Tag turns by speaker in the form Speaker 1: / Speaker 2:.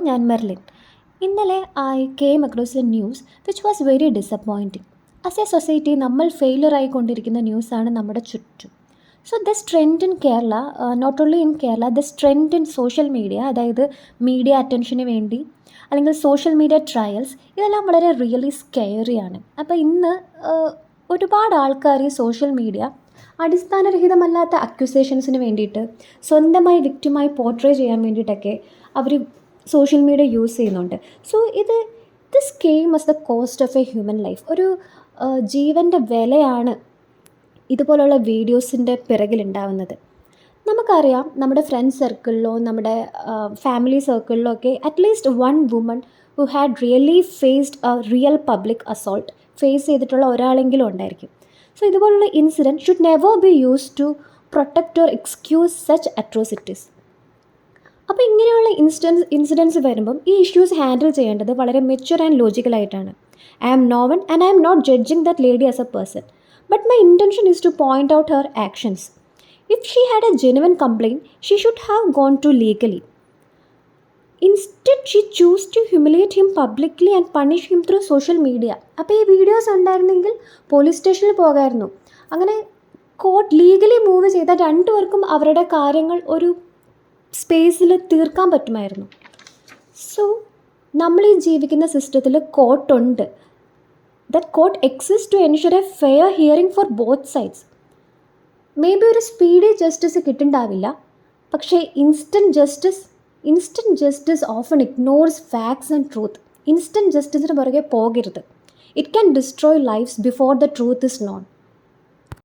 Speaker 1: ഞാൻ മെർലിൻ. ഇന്നലെ I came across a news which was very disappointing. As a society നമ്മൾ failure ആയിക്കൊണ്ടിരിക്കുന്ന ന്യൂസാണ് നമ്മുടെ ചുറ്റും. So this trend in Kerala, not only in Kerala, this trend in social media, അതായത് media അറ്റൻഷന് വേണ്ടി അല്ലെങ്കിൽ സോഷ്യൽ മീഡിയ ട്രയൽസ്, ഇതെല്ലാം വളരെ റിയലി സ്കെയറിയാണ്. അപ്പോൾ ഇന്ന് ഒരുപാട് ആൾക്കാർ ഈ സോഷ്യൽ മീഡിയ അടിസ്ഥാനരഹിതമല്ലാത്ത അക്യൂസേഷൻസിന് വേണ്ടിയിട്ട് സ്വന്തമായി വിക്റ്റിമായി പോർട്രേ ചെയ്യാൻ വേണ്ടിയിട്ടൊക്കെ അവർ സോഷ്യൽ മീഡിയ യൂസ് ചെയ്യുന്നുണ്ട്. So this came as the cost of A human life. ഒരു ജീവൻ്റെ വിലയാണ് ഇതുപോലുള്ള വീഡിയോസിൻ്റെ പിറകിലുണ്ടാവുന്നത്. നമുക്കറിയാം, നമ്മുടെ ഫ്രണ്ട് സർക്കിളിലോ നമ്മുടെ ഫാമിലി സർക്കിളിലോ ഒക്കെ at least one woman who had really faced a real public assault face ചെയ്തിട്ടുള്ള ഒരാളെങ്കിലും ഉണ്ടായിരിക്കും. സോ ഇതുപോലുള്ള incident should never be use to protect or excuse such atrocities. അപ്പോൾ ഇങ്ങനെയുള്ള ഇൻസിഡൻസ് വരുമ്പം ഈ ഇഷ്യൂസ് ഹാൻഡിൽ ചെയ്യേണ്ടത് വളരെ മെച്യൂർ ആൻഡ് ലോജിക്കലായിട്ടാണ്. I am no one and I am not judging that lady as a person, but my intention is to point out her actions. If she had A genuine complaint she should have gone to legally. Instead she chose to humiliate him publicly and punish him through social media. അപ്പോൾ ഈ videos ഉണ്ടായിരുന്നെങ്കിൽ police സ്റ്റേഷനിൽ പോകാമായിരുന്നു. അങ്ങനെ court legally move ചെയ്താൽ രണ്ടുപേർക്കും അവരുടെ കാര്യങ്ങൾ ഒരു സ്പേസിൽ തീർക്കാൻ പറ്റുമായിരുന്നു. സോ നമ്മൾ ഈ ജീവിക്കുന്ന സിസ്റ്റത്തിൽ കോർട്ടുണ്ട്. That court exist to ensure a fair hearing for both sides. Maybe ഒരു സ്പീഡി ജസ്റ്റിസ് കിട്ടുന്നുണ്ടാവില്ല, പക്ഷേ instant justice often ignores facts and truth. Instant ജസ്റ്റിസിന് പുറകെ പോകരുത്. It can destroy lifes before the truth is non.